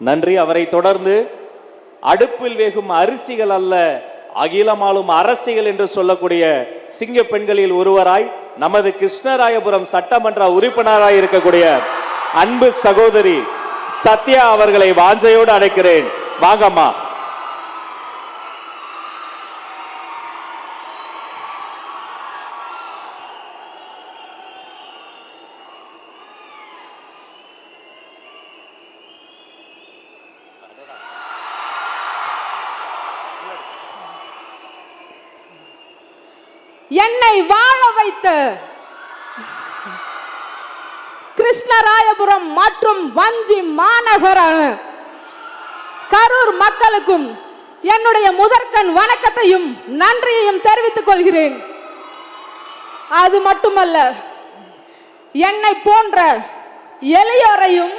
நன்றி. அவரை தொடர்ந்து அடுப்பில் வேகும் அரிசிகள் அல்ல அகிலமாலும் அரசியல் என்று சொல்லக்கூடிய சிங்க பெண்களில் ஒருவராய் நமது கிருஷ்ணராயபுரம் சட்டமன்ற உறுப்பினராய் இருக்கக்கூடிய அன்பு சகோதரி சத்யா அவர்களை வாஞ்சையோடு அழைக்கிறேன். வாங்கம்மா. என்னை வாழ வைத்த கிருஷ்ணராயபுரம் மற்றும் வஞ்சி மாநகரான கரூர் மக்களுக்கும் என்னுடைய முதற்கண் வணக்கத்தையும் நன்றியையும் தெரிவித்துக் கொள்கிறேன். அது மட்டுமல்ல, என்னை போன்ற எளியோரையும்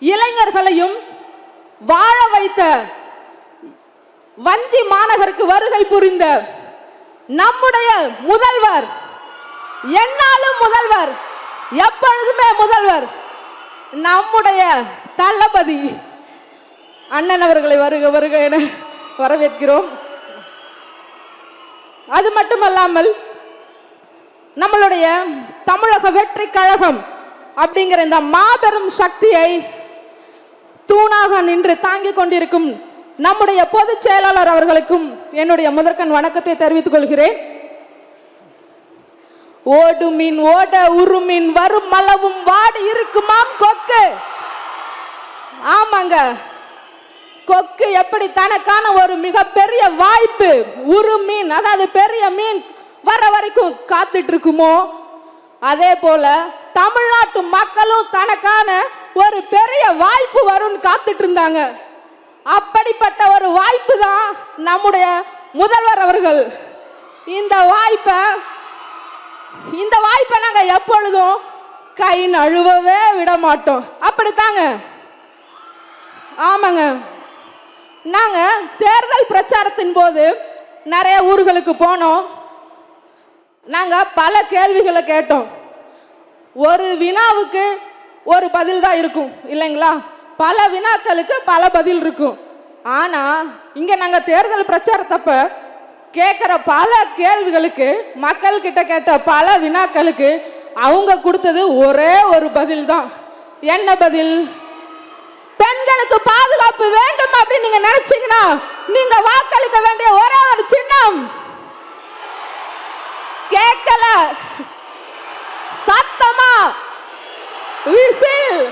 இளைஞர்களையும் வாழ வைத்த வஞ்சி மாநகருக்கு வருகை புரிந்த நம்முடைய முதல்வர், என்னாலும் முதல்வர், எப்பொழுதுமே முதல்வர், நம்முடைய தளபதி அண்ணன் அவர்களை வருக வருக என வரவேற்கிறோம். அது மட்டுமல்லாமல் நம்மளுடைய தமிழக வெற்றி கழகம் அப்படிங்கிற இந்த மாபெரும் சக்தியை தூணாக நின்று தாங்கிக் கொண்டிருக்கும் நம்முடைய பொதுச் செயலாளர் அவர்களுக்கும் என்னுடைய முதற்கண் வணக்கத்தை தெரிவித்துக் கொள்கிறேன். ஓடு மீன் ஓட உருமின் வரும் மளவும் வாடி இருக்குமாம் கொக்கு. ஆமாங்க, கொக்கு எப்படி தனக்கான ஒரு மிகப்பெரிய வாய்ப்பு உருமீன், அதாவது பெரிய மீன் வர வரைக்கும் காத்துட்டு இருக்குமோ, அதே போல தமிழ்நாட்டு மக்களும் தனக்கான ஒரு பெரிய வாய்ப்பு வரும்னு காத்துட்டு இருந்தாங்க. அப்படிப்பட்ட ஒரு வாய்ப்பு தான் நம்முடைய முதல்வர் அவர்கள். இந்த வாய்ப்பை நாங்க எப்பொழுதும் கை நழுவவே விட மாட்டோம். அப்படித்தாங்க. ஆமாங்க, நாங்க தேர்தல் பிரச்சாரத்தின் போது நிறைய ஊர்களுக்கு போனோம். நாங்க பல கேள்விகளை கேட்டோம். ஒரு வினாவுக்கு ஒரு பதில் தான் இருக்கும் இல்லைங்களா? பல வினாக்களுக்கு பல பதில் இருக்கும். ஆனா இங்க நாங்க தேர்தல் பிரச்சாரத்தப்ப கேட்கிற பல கேள்விகளுக்கு, மக்கள் கிட்ட கேட்ட பல வினாக்களுக்கு அவங்க கொடுத்தது ஒரே ஒரு பதில் தான். என்ன பதில்? பெண்களுக்கு பாதுகாப்பு வேண்டும் அப்படின்னு நீங்க நினைச்சீங்கன்னா நீங்க வாக்களிக்க வேண்டிய ஒரே ஒரு சின்னம். கேட்கல, சத்தமா விசில்.